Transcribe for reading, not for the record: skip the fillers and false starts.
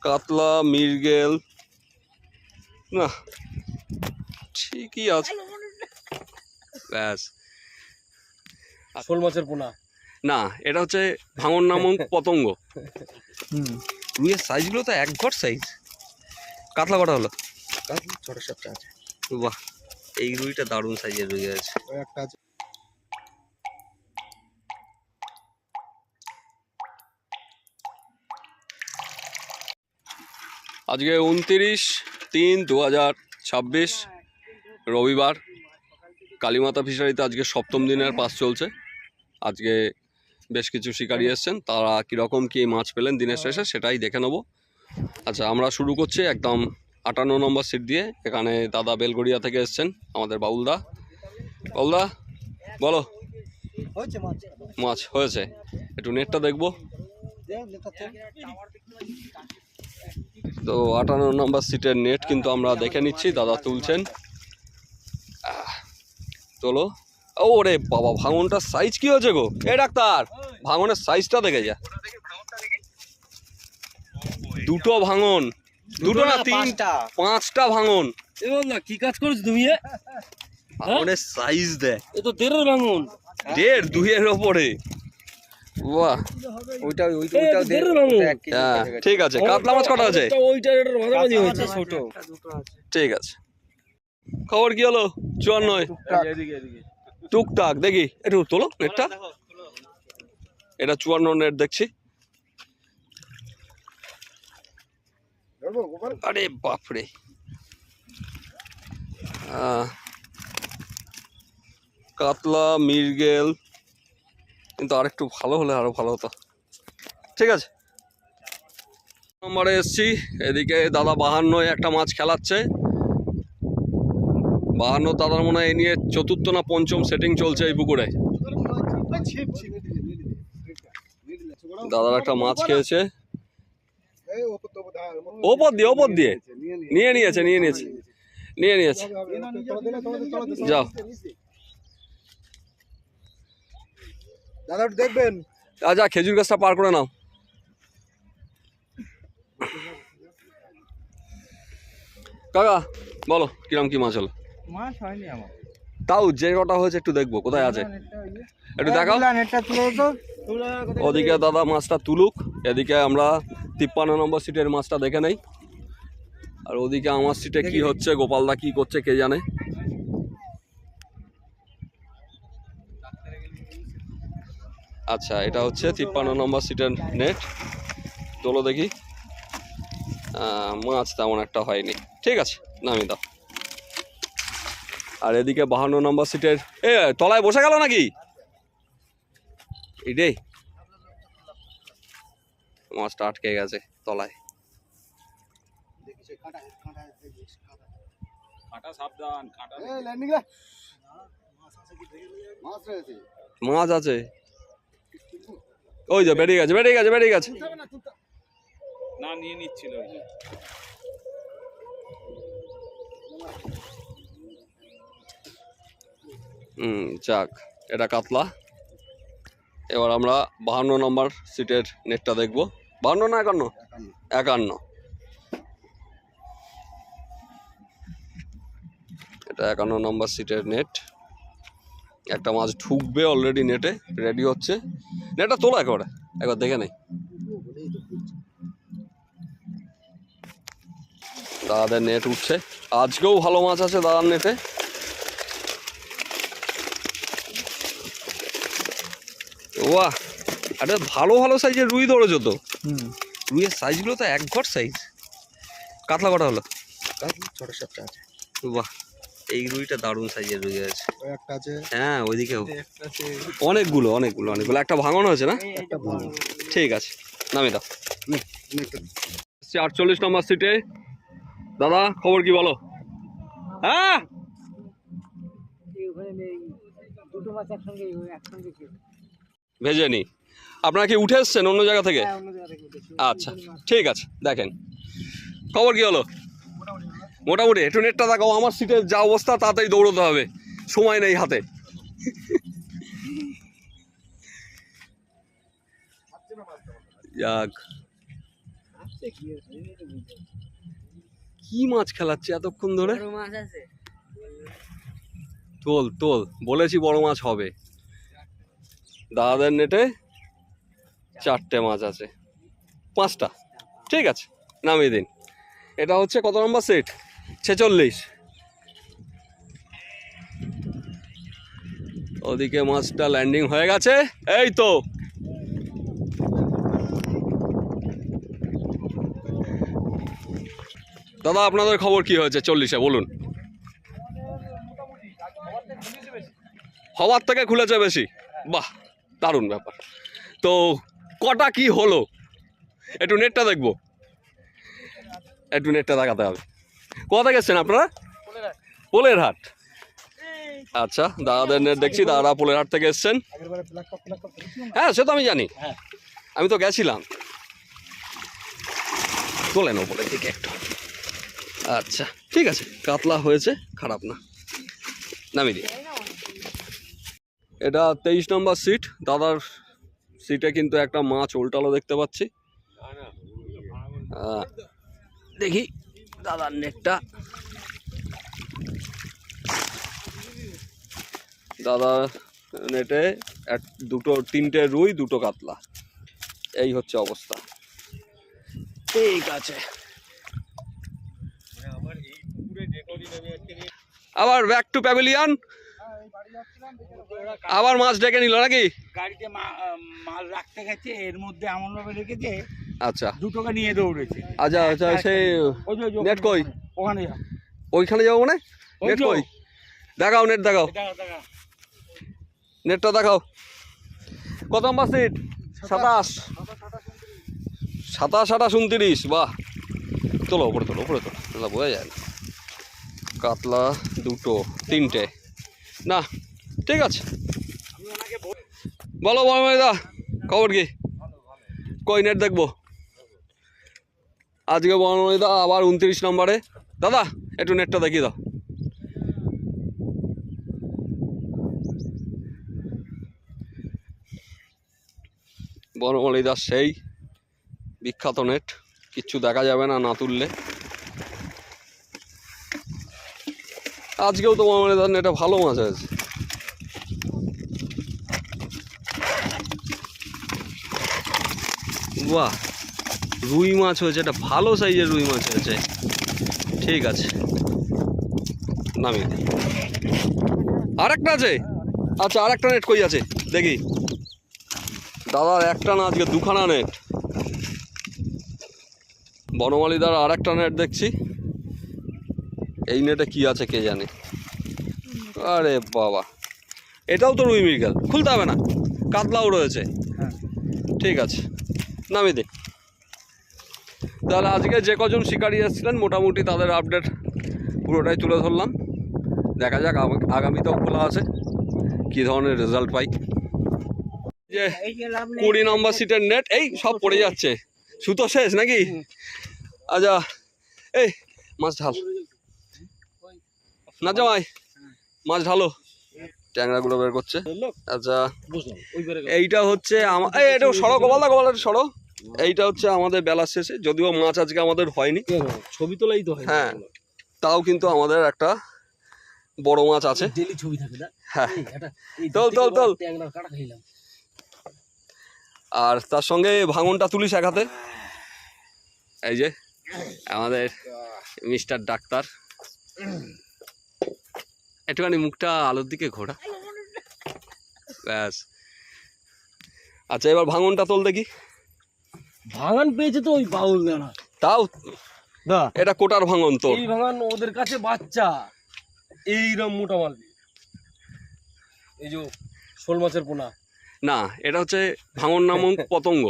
কাতলা, মৃগেল, না ঠিকই আছে। ব্যাস, শোল মাছের পোনা না এটা হচ্ছে ভাঙন নামক পতঙ্গ। রুইয়ের সাইজগুলো তো এক ঘর সাইজ। কাতলা কটা হলো? কাতলা 6-7টা আছে। বাহ, এই রুইটা দারুণ সাইজের রুই আছে। একটা আছে। আজকে 29/3/2026 রবিবার। কালীমাতা ফিশারিতে আজকে 7ম দিনের পাস চলছে। আজকে বেশ কিছু শিকারী এসছেন, তারা কীরকম কী মাছ পেলেন দিনের শেষে সেটাই দেখে নেব। আচ্ছা, আমরা শুরু করছি একদম 58 নম্বর সিট দিয়ে। এখানে দাদা বেলগড়িয়া থেকে এসছেন, আমাদের বাউলদা। বাউলদা বলো, মাছ হয়েছে? একটু নেটটা দেখবো তো। 58 নম্বর সিটের নেট কিন্তু আমরা দেখে নিচ্ছি, দাদা তুলছেন। চলো। ওরে বাবা, ভাঙনটার সাইজ কি হয়েছে গো? এ ডাক্তার, ভাঙনের সাইজটা দেখে যা। দুটো ভাঙন, দুটো না 5টা ভাঙন। কি কাজ করছো তুমি? ভাঙনের সাইজ দেখ, এ তো 13 ভাঙন। 1.5 2-এর ওপরে। বাহ, ওইটা হ্যাঁ ঠিক আছে। কাতলা মাছ কটা আছে? ওইটার মাঝামাঝি হয়েছে, ছোট। ঠিক আছে। খবর কি হলো? 54 টুকটাক দেখি, একটু তোলো নেটটা। এটা 54 নেট দেখছি। আরে বাপরে, কাতলা, মৃগেল, কিন্তু আরেকটু ভালো হলে আরো ভালো হতো। ঠিক আছে, নম্বরে এসছি। এদিকে দাদা 52 একটা মাছ খেলাচ্ছে। 52 দাদার মনে হয় এ নিয়ে 4র্থ না 5ম সেটিং চলছে এই পুকুরে। দাদার একটা মাছ খেয়েছে ওপর দিয়ে নিয়ে নিয়েছে যাও দাদা দেখবেন। যা খেজুর গাছটা পার করে নাও। কাকা বলো, কিরম কি মাছ হলো? মাছ হয়নি আমার, তাও যে কটা হয়েছে একটু দেখবো কোথায় আছে, একটু দেখাও। ওদিকে দাদা মাছটা তুলুক, এদিকে আমরা 53 নম্বর সিটের মাছটা দেখে নেই। আর ওদিকে আমার সিটে কি হচ্ছে, গোপালদা কি করছে কে জানে। আচ্ছা, এটা হচ্ছে 53 নম্বর সিটের নেট। তোলো দেখি। মাছ তেমন একটা হয়নি, ঠিক আছে নামিয়ে দাও। আর এদিকে 52 নম্বর সিটের তলায় বসে গেল নাকি? এই রে, মাছটা আটকে গেছে তলায়। মাছ আছে, ওই যে বেরিয়ে গেছে। না নিয়ে নিচ্ছিল। যাক, এটা কাতলা। এবার আমরা 52 নম্বর সিটের নেটটা দেখবো। 52 না 51? এটা 51 নম্বর সিটের নেট। একটা মাছ ঢুকবে অলরেডি, নেটে রেডি হচ্ছে। নেটটা তোলা একবার দেখে নেই। দাদাদের নেট উঠছে, আজকেও ভালো মাছ আছে দাদার নেটে। বাহ, আরে ভালো সাইজের রুই ধরেছো তো। রুইয়ের সাইজগুলো তো এক ঘর সাইজ। কাতলা কটা হলো? কাতলা 6-7টা আছে। বাহ, এই রুইটা দারুণ সাইজের রুই আছে। একটা আছে, হ্যাঁ ওইদিকেও অনেকগুলো। একটা ভাঙন হয়েছে না? ঠিক আছে, নামিয়ে দাও। 48 নম্বর সিটে দাদা, খবর কি বলো? হ্যাঁ, ভেজে নি। আপনারা কি উঠে এসছেন অন্য জায়গা থেকে? আচ্ছা ঠিক আছে, দেখেন খবর কি হলো। মোটামুটি একটু নেটটা দেখাও। আমার সিটে যা অবস্থা তাড়াতাড়ি দৌড়তে হবে, সময় নেই হাতে। যাক, কি মাছ খেলাচ্ছে এতক্ষণ ধরে? তোল তোল, বলেছি বড় মাছ হবে। দাদাদের নেটে 4টে মাছ আছে, 5টা, ঠিক আছে নামিয়ে দিন। এটা হচ্ছে কত নম্বর সেট? 46। ওদিকে মাছটা ল্যান্ডিং হয়ে গেছে, এই তো। দাদা আপনাদের খবর কি হয়েছে 40-এ বলুন? হওয়ার থেকে খুলেছে বেশি, বাহ দারুণ ব্যাপার। তো কটা কি হলো একটু নেটটা দেখবো, একটু নেটটা দেখাতে হবে। কোথা থেকে এসছেন আপনারা? পোলের হাট। আচ্ছা, দাদাদের নেট দেখছি, দাদারা পোলের হাট থেকে এসছেন। হ্যাঁ সে তো আমি জানি, আমি তো গেছিলাম। তোলেন ওপরের দিকে একটু। আচ্ছা ঠিক আছে, কাতলা হয়েছে, খারাপ না, নামিয়ে দিই। এটা 23 নম্বর সিট। দাদার সিটে কিন্তু একটা মাছ উল্টালো দেখতে পাচ্ছি। দেখি দাদার নেটটা। দাদা নেটে 3টে রুই 2টো কাতলা, এই হচ্ছে অবস্থা। ঠিক আছে, আবার ব্যাক টু প্যাভিলিয়ন। আবার মাছ ডেকে নিল নাকি? গাড়িতে মাল রাখতে গেছে, এর মধ্যে এমন ভাবে রেখেছে। আচ্ছা, 2টোকে নিয়ে দৌড়েছে। আচ্ছা আচ্ছা, সেই নেট কই? ওখানে যা, ওইখানে যাবো মানে? নেট কই? দেখাও, নেট দেখাও, নেটটা দেখাও। কত নম্বর সিট? 27, 27, 29। বাহ, তোলো উপরে, তোলো উপরে, তোলো, দাদা বোঝা যায় না। কাতলা 2টো 3টে, না ঠিক আছে। বলো বড় খবর কি? কই নেট দেখবো আজকে? বড় আবার 29 নম্বরে। দাদা একটু নেটটা দেখিয়ে দাও। বনমালীদার সেই বিখ্যাত নেট, কিচ্ছু দেখা যাবে না না তুললে। আজকেও তো বনমালীদার নেটে ভালো মাছ আছে। বাহ, রুই মাছ হয়েছে, এটা ভালো সাইজের রুই মাছ হয়েছে। ঠিক আছে, নামিয়ে দিই। আরেকটা আছে? আচ্ছা, আরেকটা নেট কই আছে দেখি। দাদার একটা না, আজকে 2খানা নেট। বনমালীদার আরেকটা নেট দেখছি। এই নেটে কি আছে কে জানে। আরে বাবা, এটাও তো রুই মৃগেল, খুলতে হবে না, কাতলাও রয়েছে। ঠিক আছে, নামিয়ে দিই। তাহলে আজকে যে কজন শিকারি এসেছিলেন মোটামুটি তাদের আপডেট পুরোটাই তুলে ধরলাম। দেখা যাক আগামীতেও খোলা আছে, কী ধরনের রেজাল্ট পাই। যে 20 নম্বর সিটের নেট, এই সব পড়ে যাচ্ছে, সুতো শেষ নাকি? আচ্ছা, এই মাছ ঢাল না জামাই, মাছ ঢালো। ট্যাংরাগুলো বের করছে। আচ্ছা, এইটা হচ্ছে এটা সড়ক, গোপালদা সড়ক। এইটা হচ্ছে আমাদের বেলার শেষে, যদিও মাছ আজকে আমাদের হয়নি, ছবি তোলাই তো হয়। হ্যাঁ, তাও কিন্তু আমাদের একটা বড় মাছ আছে। ডেলি ছবি থাকে না? হ্যাঁ, তোল তোল তোল। আর তার সঙ্গে ভাঙনটা তুলিস এক হাতে। এই যে আমাদের মিস্টার ডাক্তার, একটুখানি মুখটা আলোর দিকে ঘোরা, ব্যাস। আচ্ছা, এবার ভাঙনটা তোল দেখি। ভাঙন পেয়েছে তো ওই বাউল না, তাও এটা কোটার ভাঙন। তো এই ভাঙন ওদের কাছে বাচ্চা, এইরকম মোটা মাল। এই যে শোল মাছের পোনা না, এটা হচ্ছে ভাঙন নামক পতঙ্গ।